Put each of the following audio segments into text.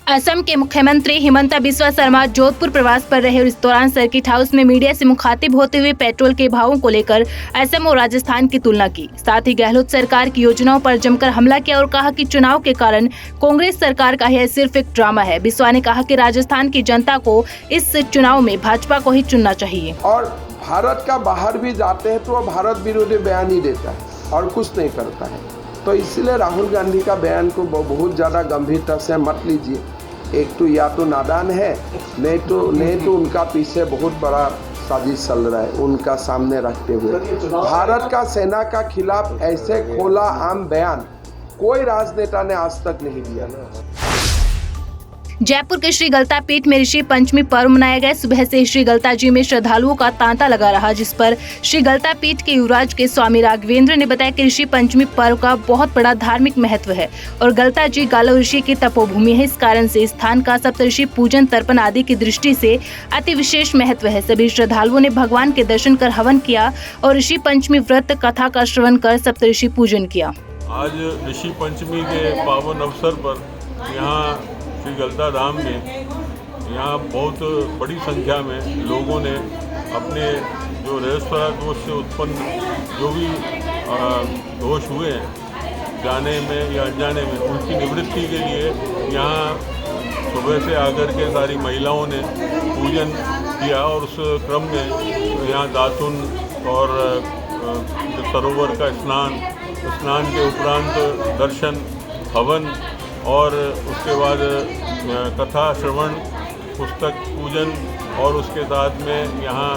असम के मुख्यमंत्री हिमंता बिस्वा शर्मा जोधपुर प्रवास पर रहे और इस दौरान सर्किट हाउस में मीडिया से मुखातिब होते हुए पेट्रोल के भावों को लेकर असम और राजस्थान की तुलना की। साथ ही गहलोत सरकार की योजनाओं पर जमकर हमला किया और कहा कि चुनाव के कारण कांग्रेस सरकार का यह सिर्फ एक ड्रामा है। बिस्वा ने कहा कि राजस्थान की जनता को इस चुनाव में भाजपा को ही चुनना चाहिए। और भारत का बाहर भी जाते हैं तो वह भारत विरोधी बयान ही देता है और कुछ नहीं करता है। तो इसलिए राहुल गांधी का बयान को बहुत ज़्यादा गंभीरता से मत लीजिए। एक तो या तो नादान है, नहीं तो उनका पीछे बहुत बड़ा साजिश चल रहा है उनका सामने रखते हुए। भारत का सेना का खिलाफ ऐसे खोला आम बयान कोई राजनेता ने आज तक नहीं दिया। जयपुर के श्री गलता पीठ में ऋषि पंचमी पर्व मनाया गया। सुबह से श्री गलता जी में श्रद्धालुओं का तांता लगा रहा, जिस पर श्री गलता पीठ के युवराज के स्वामी राघवेंद्र ने बताया कि ऋषि पंचमी पर्व का बहुत बड़ा धार्मिक महत्व है और गलता जी गालव ऋषि की तपोभूमि है। इस कारण से स्थान का सप्तऋषि पूजन तर्पण आदि की दृष्टि से अति विशेष महत्व है। सभी श्रद्धालुओं ने भगवान के दर्शन कर हवन किया और ऋषि पंचमी व्रत कथा का श्रवण कर सप्तऋषि पूजन किया। आज ऋषि पंचमी के पावन अवसर पर यहाँ श्री गलता धाम में यहाँ बहुत बड़ी संख्या में लोगों ने अपने जो रेस्तरां दोष से उत्पन्न जो भी दोष हुए हैं जाने में या अनजाने में, उनकी निवृत्ति के लिए यहाँ सुबह से आकर के सारी महिलाओं ने पूजन किया और उस क्रम में यहाँ दातुन और सरोवर का स्नान के उपरांत दर्शन, हवन और उसके बाद कथा श्रवण, पुस्तक पूजन और उसके साथ में यहाँ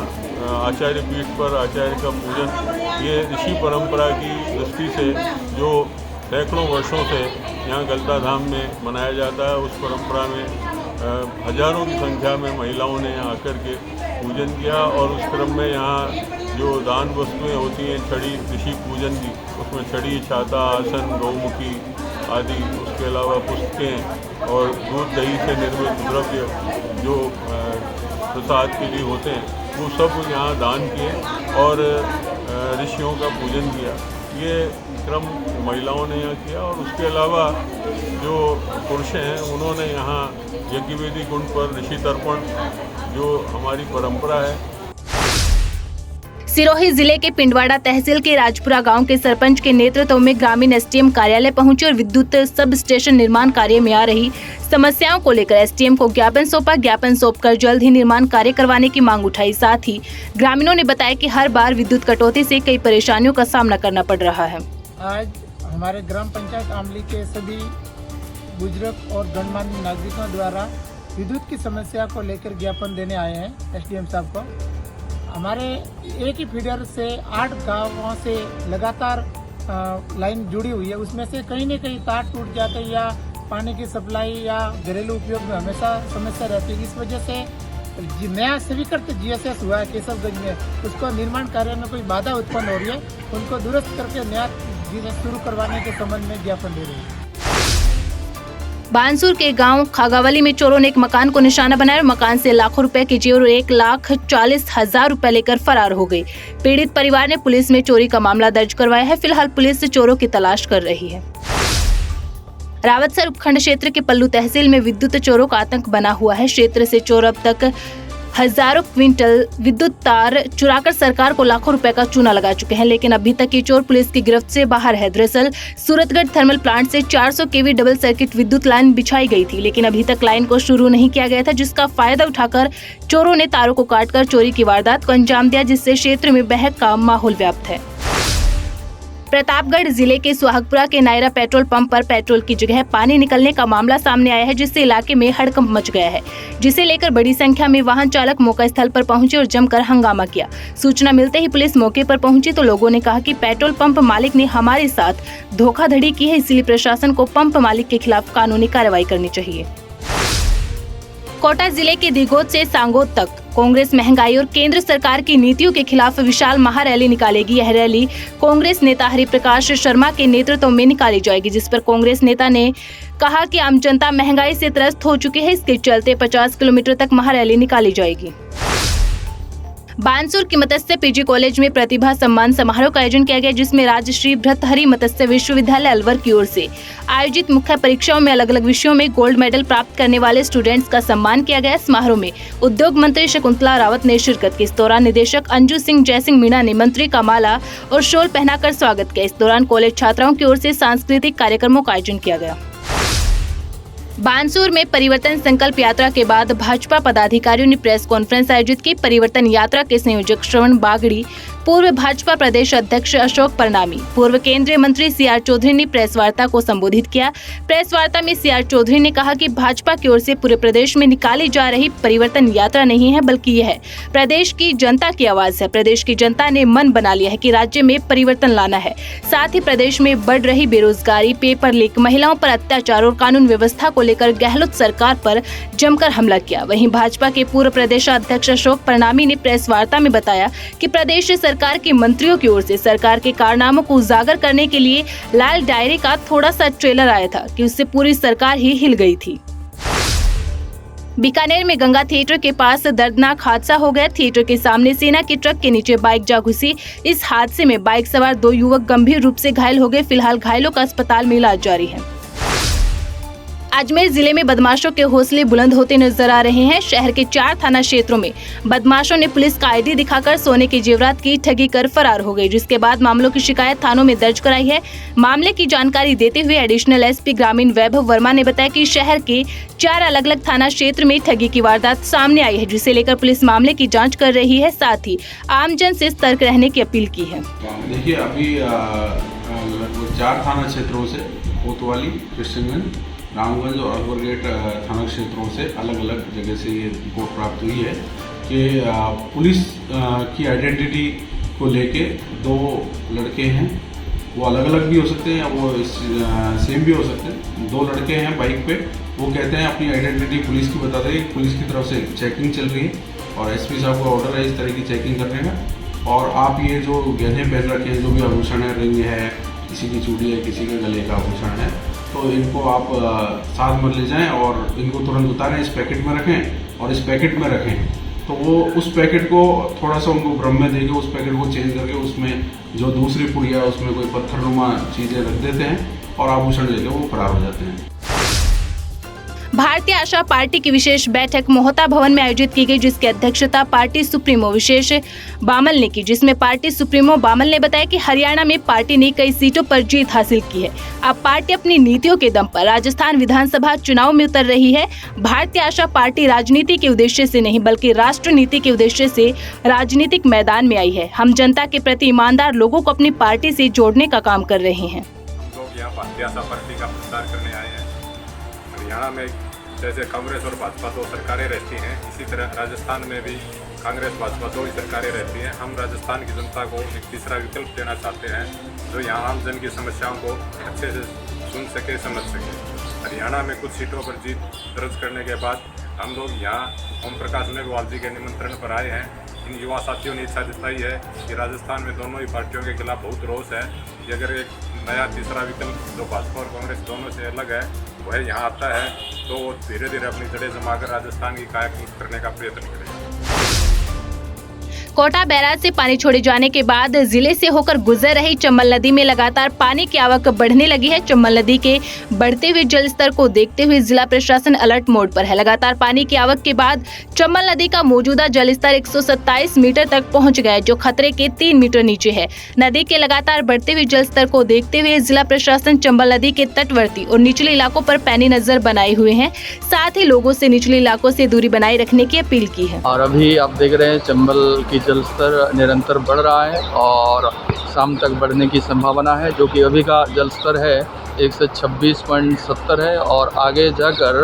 आचार्य पीठ पर आचार्य का पूजन। ये ऋषि परंपरा की दृष्टि से जो सैकड़ों वर्षों से यहाँ गलता धाम में मनाया जाता है, उस परंपरा में हजारों की संख्या में महिलाओं ने यहाँ आकर के पूजन किया और उस क्रम में यहाँ जो दान वस्तुएं होती हैं, छड़ी ऋषि पूजन की, उसमें छड़ी, छाता, आसन, गौमुखी आदि, उसके अलावा पुस्तकें और दूध दही से निर्मित द्रव्य जो प्रसाद के लिए होते हैं, वो सब यहाँ दान किए और ऋषियों का पूजन किया। ये क्रम महिलाओं ने यहाँ किया और उसके अलावा जो पुरुष हैं उन्होंने यहाँ यज्ञवेदी कुंड पर ऋषि तर्पण जो हमारी परंपरा है। सिरोही जिले के पिंडवाड़ा तहसील के राजपुरा गांव के सरपंच के नेतृत्व में ग्रामीण एसडीएम कार्यालय पहुंचे और विद्युत सब स्टेशन निर्माण कार्य में आ रही समस्याओं को लेकर एसडीएम को ज्ञापन सौंपा। ज्ञापन सौंपकर जल्द ही निर्माण कार्य करवाने की मांग उठाई। साथ ही ग्रामीणों ने बताया कि हर बार विद्युत कटौती से कई परेशानियों का सामना करना पड़ रहा है। आज हमारे ग्राम पंचायत आमली के सभी बुजुर्ग और गणमान्य नागरिकों द्वारा विद्युत की समस्या को लेकर ज्ञापन देने आए हैं एसडीएम साहब को। हमारे एक ही फीडर से 8 गांवों से लगातार लाइन जुड़ी हुई है, उसमें से कहीं न कहीं तार टूट जाते हैं या पानी की सप्लाई या घरेलू उपयोग में हमेशा समस्या रहती है। इस वजह से नया स्वीकृत जीएसएस हुआ है केशवगंज में, उसको निर्माण कार्य में कोई बाधा उत्पन्न हो रही है, उनको दुरुस्त करके नया जीएसएस शुरू करवाने के संबंध में ज्ञापन दे रहे हैं। बानसूर के गांव खागावली में चोरों ने एक मकान को निशाना बनाया और मकान से लाखों रुपए के जेवर और 1,40,000 रुपए लेकर फरार हो गए। पीड़ित परिवार ने पुलिस में चोरी का मामला दर्ज करवाया है। फिलहाल पुलिस चोरों की तलाश कर रही है। रावतसर उपखंड क्षेत्र के पल्लू तहसील में विद्युत चोरों का आतंक बना हुआ है। क्षेत्र से चोर अब तक हजारों क्विंटल विद्युत तार चुराकर सरकार को लाखों रुपए का चूना लगा चुके हैं, लेकिन अभी तक ये चोर पुलिस की गिरफ्त से बाहर है। दरअसल सूरतगढ़ थर्मल प्लांट से 400 केवी डबल सर्किट विद्युत लाइन बिछाई गई थी, लेकिन अभी तक लाइन को शुरू नहीं किया गया था, जिसका फायदा उठाकर चोरों ने तारों को काटकर चोरी की वारदात को अंजाम दिया, जिससे क्षेत्र में बहक का माहौल व्याप्त है। प्रतापगढ़ जिले के सुहागपुरा के नायरा पेट्रोल पंप पर पेट्रोल की जगह पानी निकलने का मामला सामने आया है, जिससे इलाके में हड़कंप मच गया है, जिसे लेकर बड़ी संख्या में वाहन चालक मौका स्थल पर पहुंचे और जमकर हंगामा किया। सूचना मिलते ही पुलिस मौके पर पहुंची तो लोगों ने कहा कि पेट्रोल पंप मालिक ने हमारे साथ धोखाधड़ी की है, इसलिए प्रशासन को पंप मालिक के खिलाफ कानूनी कार्रवाई करनी चाहिए। कोटा जिले के दिगोद से सांगोद तक कांग्रेस महंगाई और केंद्र सरकार की नीतियों के खिलाफ विशाल महारैली निकालेगी। यह रैली कांग्रेस नेता हरिप्रकाश शर्मा के नेतृत्व में निकाली जाएगी, जिस पर कांग्रेस नेता ने कहा कि आम जनता महंगाई से त्रस्त हो चुकी है। इसके चलते 50 किलोमीटर तक महारैली निकाली जाएगी। बानसूर के मत्स्य पीजी कॉलेज में प्रतिभा सम्मान समारोह का आयोजन किया गया, जिसमें राजश्री भर्तृहरि मत्स्य विश्वविद्यालय अलवर की ओर से आयोजित मुख्य परीक्षाओं में अलग अलग विषयों में गोल्ड मेडल प्राप्त करने वाले स्टूडेंट्स का सम्मान किया गया। समारोह में उद्योग मंत्री शकुंतला रावत ने शिरकत की। इस दौरान निदेशक अंजू सिंह जयसिंह मीणा ने मंत्री का माला और शॉल पहनाकर स्वागत किया। इस दौरान कॉलेज छात्राओं की ओर से सांस्कृतिक कार्यक्रमों का आयोजन किया गया। बानसूर में परिवर्तन संकल्प यात्रा के बाद भाजपा पदाधिकारियों ने प्रेस कॉन्फ्रेंस आयोजित की। परिवर्तन यात्रा के संयोजक श्रवण बागड़ी, पूर्व भाजपा प्रदेश अध्यक्ष अशोक परनामी, पूर्व केंद्रीय मंत्री सीआर चौधरी ने प्रेस वार्ता को संबोधित किया। प्रेस वार्ता में सीआर चौधरी ने कहा कि भाजपा की ओर से पूरे प्रदेश में निकाली जा रही परिवर्तन यात्रा नहीं है, बल्कि यह प्रदेश की जनता की आवाज है। प्रदेश की जनता ने मन बना लिया है कि राज्य में परिवर्तन लाना है। साथ ही प्रदेश में बढ़ रही बेरोजगारी, पेपर लीक, महिलाओं पर अत्याचार और कानून व्यवस्था को लेकर गहलोत सरकार पर जमकर हमला किया। वहीं भाजपा के पूर्व प्रदेशाध्यक्ष अशोक परनामी ने प्रेस वार्ता में बताया कि प्रदेश सरकार के मंत्रियों की ओर से सरकार के कारनामों को उजागर करने के लिए लाल डायरी का थोड़ा सा ट्रेलर आया था कि उससे पूरी सरकार ही हिल गई थी। बीकानेर में गंगा थिएटर के पास दर्दनाक हादसा हो गया। थिएटर के सामने सेना के ट्रक के नीचे बाइक जा घुसी। इस हादसे में बाइक सवार 2 युवक गंभीर रूप से घायल हो गए। फिलहाल घायलों का अस्पताल में इलाज जारी है। अजमेर जिले में बदमाशों के हौसले बुलंद होते नजर आ रहे हैं। शहर के 4 थाना क्षेत्रों में बदमाशों ने पुलिस का आईडी दिखाकर सोने के जेवरात की ठगी कर फरार हो गए, जिसके बाद मामलों की शिकायत थानों में दर्ज कराई है। मामले की जानकारी देते हुए एडिशनल एसपी ग्रामीण वैभव वर्मा ने बताया कि शहर के 4 अलग अलग थाना क्षेत्र में ठगी की वारदात सामने आई है, जिसे लेकर पुलिस मामले की जाँच कर रही है। साथ ही आमजन से सतर्क रहने की अपील की है। देखिए, अभी लगभग 4 थाना क्षेत्रों से कोतवाली, कृष्णगंज, रामगंज और अलवर गेट थाना क्षेत्रों से अलग अलग जगह से ये रिपोर्ट प्राप्त हुई है कि पुलिस की आइडेंटिटी को लेके 2 लड़के हैं। वो अलग अलग भी हो सकते हैं, वो सेम भी हो सकते हैं। 2 लड़के हैं बाइक पे। वो कहते हैं अपनी आइडेंटिटी पुलिस की बताते हैं। पुलिस की तरफ से चेकिंग चल रही है और एसपी साहब का ऑर्डर है इस तरह की चेकिंग करने का। और आप ये जो गहने पहन रखे हैं, जो भी आभूषण है, रिंग है, किसी की चूड़ी है, किसी के गले का आभूषण है, तो इनको आप साथ मत ले जाएं और इनको तुरंत उतारें, इस पैकेट में रखें और इस पैकेट में रखें। तो वो उस पैकेट को थोड़ा सा उनको भ्रम में देके उस पैकेट को चेंज करके उसमें जो दूसरी पुड़िया उसमें कोई पत्थरनुमा चीज़ें रख देते हैं और आभूषण लेके वो फरार हो जाते हैं। भारतीय आशा पार्टी की विशेष बैठक मोहता भवन में आयोजित की गई, जिसकी अध्यक्षता पार्टी सुप्रीमो विशेष बामल ने की। जिसमें पार्टी सुप्रीमो बामल ने बताया कि हरियाणा में पार्टी ने कई सीटों पर जीत हासिल की है। अब पार्टी अपनी नीतियों के दम पर राजस्थान विधानसभा चुनाव में उतर रही है। भारतीय आशा पार्टी राजनीति के उद्देश्य से नहीं, बल्कि राष्ट्र नीति के उद्देश्य से राजनीतिक मैदान में आई है। हम जनता के प्रति ईमानदार लोगों को अपनी पार्टी से जोड़ने का काम कर रहे हैं। लोग यहाँ भारतीय आशा पार्टी का प्रचार करने आए हैं। हरियाणा में जैसे कांग्रेस और भाजपा 2 सरकारें रहती हैं, इसी तरह राजस्थान में भी कांग्रेस भाजपा 2 ही सरकारें रहती हैं। हम राजस्थान की जनता को एक तीसरा विकल्प देना चाहते हैं, जो यहाँ आम जन की समस्याओं को अच्छे से सुन सके, समझ सके। हरियाणा में कुछ सीटों पर जीत दर्ज करने के बाद हम लोग यहाँ ओम प्रकाश मेघवाल जी के निमंत्रण पर आए हैं। इन युवा साथियों ने इच्छा जताई है कि राजस्थान में दोनों ही पार्टियों के खिलाफ बहुत रोष है कि अगर एक नया तीसरा विकल्प जो भाजपा और कांग्रेस दोनों से अलग है वह यहाँ आता है, तो वो धीरे धीरे अपनी जड़ें जमाकर राजस्थान की कायाकल्प करने का प्रयत्न करें। कोटा बैराज से पानी छोड़े जाने के बाद जिले से होकर गुजर रही चंबल नदी में लगातार पानी की आवक बढ़ने लगी है। चंबल नदी के बढ़ते हुए जल स्तर को देखते हुए जिला प्रशासन अलर्ट मोड पर है। लगातार पानी की आवक के बाद चंबल नदी का मौजूदा जल स्तर 127 मीटर तक पहुंच गया है, जो खतरे के 3 मीटर नीचे है। नदी के लगातार बढ़ते हुए जल स्तर को देखते हुए जिला प्रशासन चंबल नदी के तटवर्ती और निचले इलाकों पर पैनी नजर बनाए हुए हैं। साथ ही लोगों से निचले इलाकों से दूरी बनाए रखने की अपील की है। और अभी आप देख रहे हैं चंबल की जल स्तर निरंतर बढ़ रहा है और शाम तक बढ़ने की संभावना है, जो कि अभी का जल स्तर है 126.70 है और आगे जाकर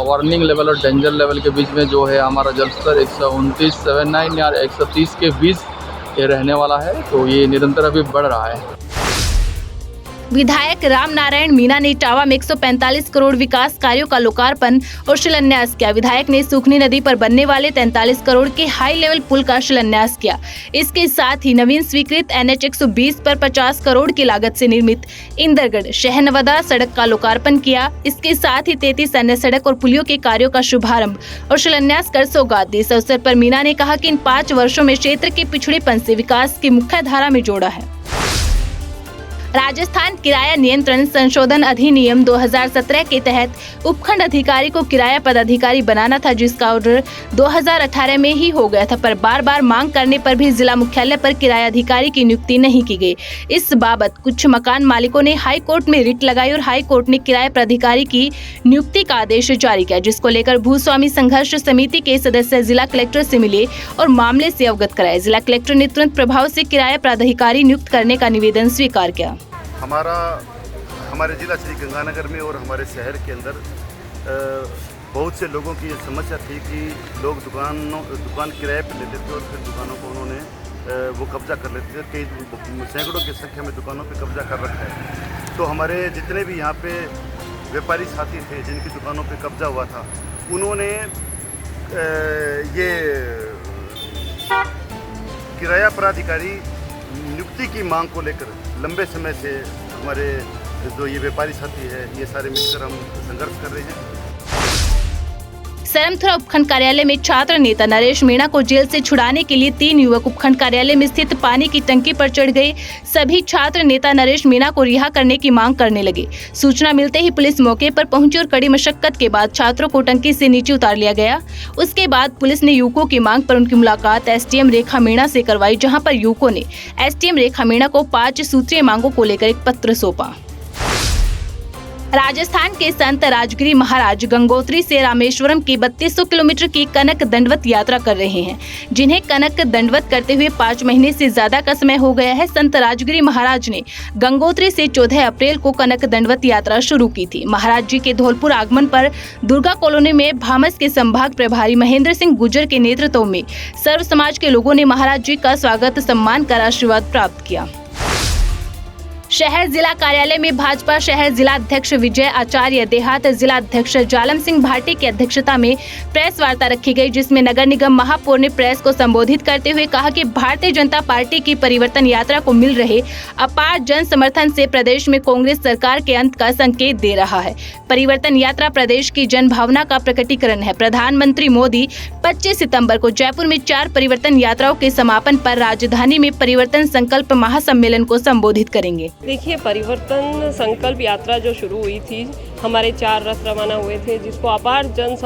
वार्निंग लेवल और डेंजर लेवल के बीच में जो है हमारा जल स्तर 129.79 या 130 के बीच ये रहने वाला है। तो ये निरंतर अभी बढ़ रहा है। विधायक राम नारायण मीणा ने इटावा में 145 करोड़ विकास कार्यों का लोकार्पण और शिलान्यास किया। विधायक ने सुखनी नदी पर बनने वाले 43 करोड़ के हाई लेवल पुल का शिलान्यास किया। इसके साथ ही नवीन स्वीकृत NH 120 पर 50 करोड़ की लागत से निर्मित इंदरगढ़ शहनवदा सड़क का लोकार्पण किया। इसके साथ ही 33 अन्य सड़क और पुलियों के कार्यों का शुभारंभ और शिलान्यास कर सौगात दी। इस अवसर पर मीणा ने कहा कि इन 5 वर्षों में क्षेत्र के पिछड़ेपन से विकास की मुख्य धारा में जोड़ा है। राजस्थान किराया नियंत्रण संशोधन अधिनियम 2017 के तहत उपखंड अधिकारी को किराया पदाधिकारी बनाना था, जिसका ऑर्डर 2018 में ही हो गया था, पर बार बार मांग करने पर भी जिला मुख्यालय पर किराया अधिकारी की नियुक्ति नहीं की गई। इस बाबत कुछ मकान मालिकों ने हाई कोर्ट में रिट लगाई और हाई कोर्ट ने किराया पदाधिकारी की नियुक्ति का आदेश जारी किया, जिसको लेकर भूस्वामी संघर्ष समिति के सदस्य जिला कलेक्टर से मिले और मामले से अवगत कराए। जिला कलेक्टर ने तुरंत प्रभाव से किराया पदाधिकारी नियुक्त करने का निवेदन स्वीकार किया। हमारे जिला श्री गंगानगर में और हमारे शहर के अंदर बहुत से लोगों की ये समस्या थी कि लोग दुकान किराए पर लेते थे और फिर दुकानों को उन्होंने वो कब्जा कर लेते थे। कई सैकड़ों की संख्या में दुकानों पे कब्जा कर रखा है। तो हमारे जितने भी यहाँ पे व्यापारी साथी थे जिनकी दुकानों पे कब्जा हुआ था, उन्होंने ये किराया पदाधिकारी नियुक्ति की मांग को लेकर लंबे समय से हमारे जो ये व्यापारी साथी है, ये सारे मिलकर हम संघर्ष कर रहे हैं। सरमथुरा उपखंड कार्यालय में छात्र नेता नरेश मीणा को जेल से छुड़ाने के लिए 3 युवक उपखंड कार्यालय में स्थित पानी की टंकी पर चढ़ गए। सभी छात्र नेता नरेश मीणा को रिहा करने की मांग करने लगे। सूचना मिलते ही पुलिस मौके पर पहुंची और कड़ी मशक्कत के बाद छात्रों को टंकी से नीचे उतार लिया गया। उसके बाद पुलिस ने युवकों की मांग पर उनकी मुलाकात SDM रेखा मीणा से करवाई, जहाँ पर युवकों ने SDM रेखा मीणा को 5 सूत्रीय मांगों को लेकर एक पत्र सौंपा। राजस्थान के संत राजगिरी महाराज गंगोत्री से रामेश्वरम की 3200 किलोमीटर की कनक दंडवत यात्रा कर रहे हैं, जिन्हें कनक दंडवत करते हुए 5 महीने से ज्यादा का समय हो गया है। संत राजगिरी महाराज ने गंगोत्री से 14 अप्रैल को कनक दंडवत यात्रा शुरू की थी। महाराज जी के धौलपुर आगमन पर दुर्गा कॉलोनी में भामस के संभाग प्रभारी महेंद्र सिंह गुर्जर के नेतृत्व में सर्व समाज के लोगों ने महाराज जी का स्वागत सम्मान कर आशीर्वाद प्राप्त किया। शहर जिला कार्यालय में भाजपा शहर जिला अध्यक्ष विजय आचार्य, देहात जिला अध्यक्ष जालम सिंह भाटी की अध्यक्षता में प्रेस वार्ता रखी गई, जिसमें नगर निगम महापौर ने प्रेस को संबोधित करते हुए कहा कि भारतीय जनता पार्टी की परिवर्तन यात्रा को मिल रहे अपार जन समर्थन से प्रदेश में कांग्रेस सरकार के अंत का संकेत दे रहा है। परिवर्तन यात्रा प्रदेश की जन भावना का प्रकटीकरण है। प्रधानमंत्री मोदी 25 सितंबर को जयपुर में 4 परिवर्तन यात्राओं के समापन पर राजधानी में परिवर्तन संकल्प महासम्मेलन को संबोधित करेंगे। देखिए, परिवर्तन संकल्प यात्रा जो शुरू हुई थी, हमारे 4 रथ रवाना हुए थे, जिसको अपार जन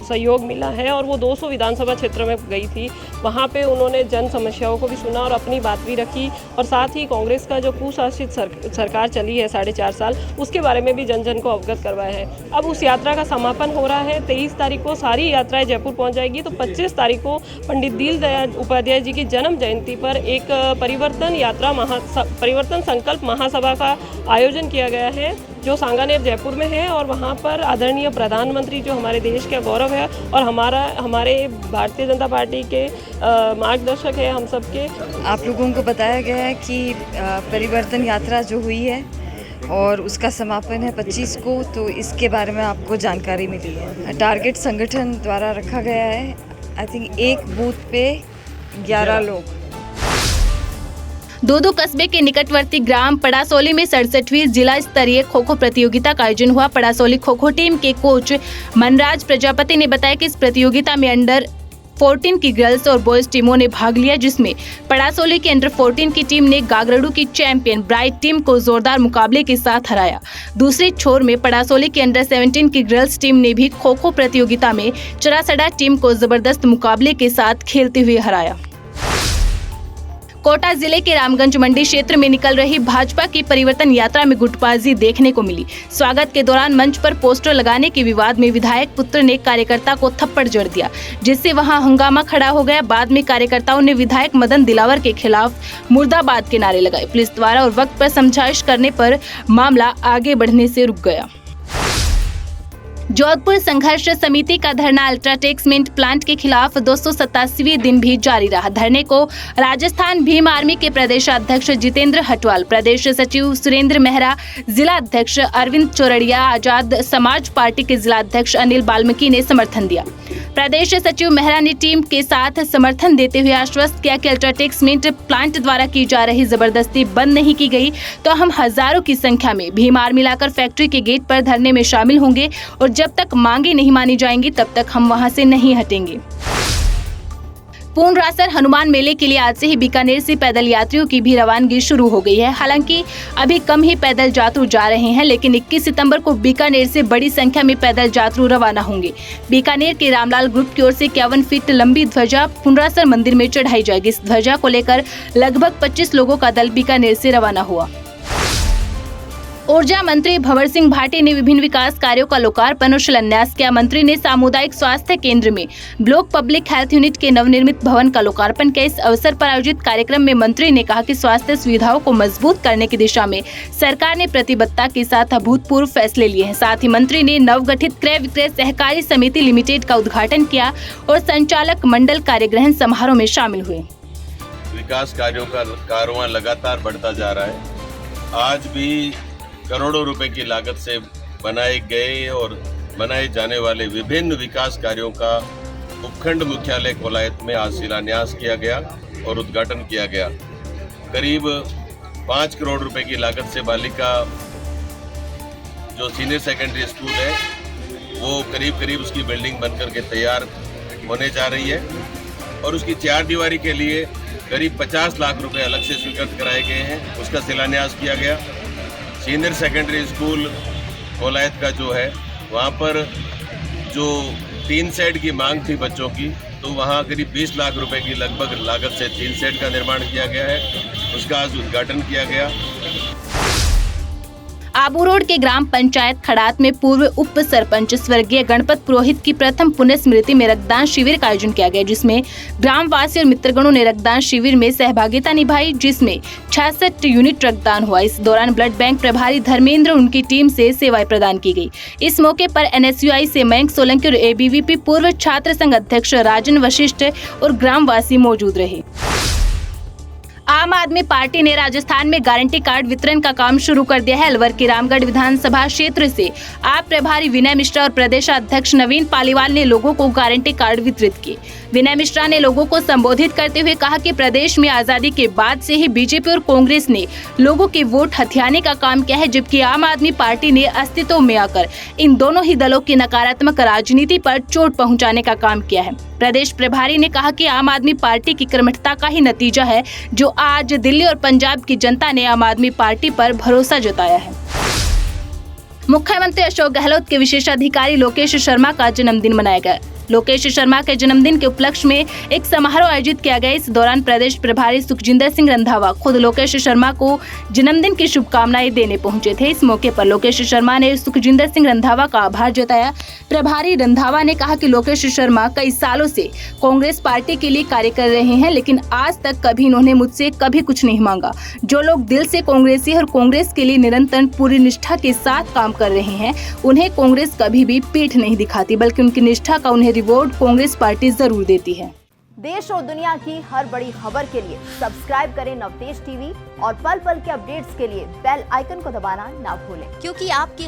सहयोग मिला है और वो 200 विधानसभा क्षेत्र में गई थी। वहाँ पे उन्होंने जन समस्याओं को भी सुना और अपनी बात भी रखी, और साथ ही कांग्रेस का जो कुशासित सरकार चली है 4.5 साल, उसके बारे में भी जन जन को अवगत करवाया है। अब उस यात्रा का समापन हो रहा है। 23 तारीख को सारी यात्राएं जयपुर पहुँच जाएगी, तो 25 तारीख को पंडित दीनदयाल उपाध्याय जी की जन्म जयंती पर एक परिवर्तन संकल्प महासभा का आयोजन किया गया है, जो सांगानेर जयपुर में है। और वहाँ पर आदरणीय प्रधानमंत्री जो हमारे देश का गौरव है और हमारे भारतीय जनता पार्टी के मार्गदर्शक है हम सबके, आप लोगों को बताया गया है कि परिवर्तन यात्रा जो हुई है और उसका समापन है 25 को, तो इसके बारे में आपको जानकारी मिली है। टारगेट संगठन द्वारा रखा गया है, आई थिंक एक बूथ पे 11 लोग। दोदो कस्बे के निकटवर्ती ग्राम पड़ासोली में 67वीं जिला स्तरीय खो खो प्रतियोगिता का आयोजन हुआ। पड़ासोली खो खो टीम के कोच मनराज प्रजापति ने बताया कि इस प्रतियोगिता में अंडर 14 की गर्ल्स और बॉयज टीमों ने भाग लिया, जिसमें पड़ासोली की अंडर 14 की टीम ने गागरडू की चैंपियन ब्राइट टीम को जोरदार मुकाबले के साथ हराया। दूसरे छोर में पड़ासोली की अंडर 17 की गर्ल्स टीम ने भी खो खो प्रतियोगिता में चरासड़ा टीम को जबरदस्त मुकाबले के साथ खेलते हुए हराया। कोटा जिले के रामगंज मंडी क्षेत्र में निकल रही भाजपा की परिवर्तन यात्रा में गुटबाजी देखने को मिली। स्वागत के दौरान मंच पर पोस्टर लगाने के विवाद में विधायक पुत्र ने कार्यकर्ता को थप्पड़ जड़ दिया, जिससे वहां हंगामा खड़ा हो गया। बाद में कार्यकर्ताओं ने विधायक मदन दिलावर के खिलाफ मुर्दाबाद के नारे लगाए। पुलिस द्वारा और वक्त पर समझाइश करने पर मामला आगे बढ़ने से रुक गया। जोधपुर संघर्ष समिति का धरना अल्ट्राटेक सीमेंट प्लांट के खिलाफ 287वें दिन भी जारी रहा। धरने को राजस्थान भीम आर्मी के प्रदेशाध्यक्ष जितेंद्र हटवाल, प्रदेश सचिव सुरेंद्र मेहरा, जिला अध्यक्ष अरविंद चौरड़िया, आजाद समाज पार्टी के जिला अध्यक्ष अनिल बाल्मीकि ने समर्थन दिया। प्रदेश सचिव मेहरा ने टीम के साथ समर्थन देते हुए आश्वस्त किया कि अल्ट्राटेक सीमेंट प्लांट द्वारा की जा रही जबरदस्ती बंद नहीं की गई तो हम हजारों की संख्या में भीम आर्मी लाकर फैक्ट्री के गेट पर धरने में शामिल होंगे और जब तक मांगे नहीं मानी जाएंगी तब तक हम वहां से नहीं हटेंगे। पूर्णरासर हनुमान मेले के लिए आज से ही बीकानेर से पैदल यात्रियों की भी रवानगी शुरू हो गई है। हालांकि अभी कम ही पैदल यात्रु जा रहे हैं, लेकिन 21 सितंबर को बीकानेर से बड़ी संख्या में पैदल यात्रु रवाना होंगे। बीकानेर के रामलाल ग्रुप की ओर से 51 फीट लंबी ध्वजा पूर्णरासर मंदिर में चढ़ाई जाएगी। इस ध्वजा को लेकर लगभग 25 लोगों का दल बीकानेर से रवाना हुआ। ऊर्जा मंत्री भंवर सिंह भाटी ने विभिन्न विकास कार्यों का लोकार्पण और शिलान्यास किया। मंत्री ने सामुदायिक स्वास्थ्य केंद्र में ब्लॉक पब्लिक हेल्थ यूनिट के नवनिर्मित भवन का लोकार्पण किया। इस अवसर पर आयोजित कार्यक्रम में मंत्री ने कहा कि स्वास्थ्य सुविधाओं को मजबूत करने की दिशा में सरकार ने प्रतिबद्धता के साथ अभूतपूर्व फैसले लिए हैं। साथ ही मंत्री ने नवगठित क्रय विक्रय सहकारी समिति लिमिटेड का उद्घाटन किया और संचालक मंडल कार्यग्रहण समारोह में शामिल हुए। विकास कार्यों का कारवां लगातार बढ़ता जा रहा है। आज भी करोड़ों रुपए की लागत से बनाए गए और बनाए जाने वाले विभिन्न विकास कार्यों का उपखंड मुख्यालय कोलायत में आज शिलान्यास किया गया और उद्घाटन किया गया। करीब 5 करोड़ रुपए की लागत से बालिका जो सीनियर सेकेंडरी स्कूल है वो करीब उसकी बिल्डिंग बनकर के तैयार होने जा रही है और उसकी 4 दीवारी के लिए करीब 50 लाख रुपए अलग से स्वीकृत कराए गए हैं, उसका शिलान्यास किया गया। सीनियर सेकेंडरी स्कूल कोलायत का जो है वहाँ पर जो 3 सेट की मांग थी बच्चों की, तो वहाँ करीब 20 लाख रुपए की लगभग लागत से 3 सेट का निर्माण किया गया है, उसका आज उद्घाटन किया गया। आबू रोड के ग्राम पंचायत खड़ात में पूर्व उप सरपंच स्वर्गीय गणपत पुरोहित की प्रथम पुण्य स्मृति में रक्तदान शिविर का आयोजन किया गया, जिसमें ग्रामवासी और मित्रगणों ने रक्तदान शिविर में सहभागिता निभाई, जिसमें 66 यूनिट रक्तदान हुआ। इस दौरान ब्लड बैंक प्रभारी धर्मेंद्र उनकी टीम से सेवाएं प्रदान की गई। इस मौके पर NSUI से मयंक सोलंकी और ABVP पूर्व छात्र संघ अध्यक्ष राजन वशिष्ठ और ग्रामवासी मौजूद रहे। आम आदमी पार्टी ने राजस्थान में गारंटी कार्ड वितरण का काम शुरू कर दिया है। अलवर के रामगढ़ विधानसभा क्षेत्र से आप प्रभारी विनय मिश्रा और प्रदेशाध्यक्ष नवीन पालीवाल ने लोगों को गारंटी कार्ड वितरित किए। विनय मिश्रा ने लोगों को संबोधित करते हुए कहा कि प्रदेश में आजादी के बाद से ही बीजेपी और कांग्रेस ने लोगों के वोट हथियाने का काम किया है, जबकि आम आदमी पार्टी ने अस्तित्व में आकर इन दोनों ही दलों की नकारात्मक राजनीति पर चोट पहुंचाने का काम किया है। प्रदेश प्रभारी ने कहा कि आम आदमी पार्टी की कर्मठता का ही नतीजा है जो आज दिल्ली और पंजाब की जनता ने आम आदमी पार्टी पर भरोसा जताया है। मुख्यमंत्री अशोक गहलोत के विशेषाधिकारी लोकेश शर्मा का जन्मदिन मनाया गया। लोकेश शर्मा के जन्मदिन के उपलक्ष्य में एक समारोह आयोजित किया गया। इस दौरान प्रदेश प्रभारी सुखजिंदर सिंह रंधावा खुद लोकेश शर्मा को जन्मदिन की शुभकामनाएं देने पहुंचे थे। इस मौके पर लोकेश शर्मा ने सुखजिंदर सिंह रंधावा का आभार जताया। प्रभारी रंधावा ने कहा कि लोकेश शर्मा कई सालों से कांग्रेस पार्टी के लिए कार्य कर रहे हैं, लेकिन आज तक कभी इन्होंने मुझसे कभी कुछ नहीं मांगा। जो लोग दिल से कांग्रेसी और कांग्रेस के लिए निरंतर पूरी निष्ठा के साथ काम कर रहे हैं, उन्हें कांग्रेस कभी भी पीठ नहीं दिखाती, बल्कि उनकी निष्ठा का उन्हें रिवॉर्ड कांग्रेस पार्टी जरूर देती है। देश और दुनिया की हर बड़ी खबर के लिए सब्सक्राइब करें नवतेज टीवी और पल पल के अपडेट्स के लिए बेल आइकन को दबाना ना भूलें, क्योंकि आपकी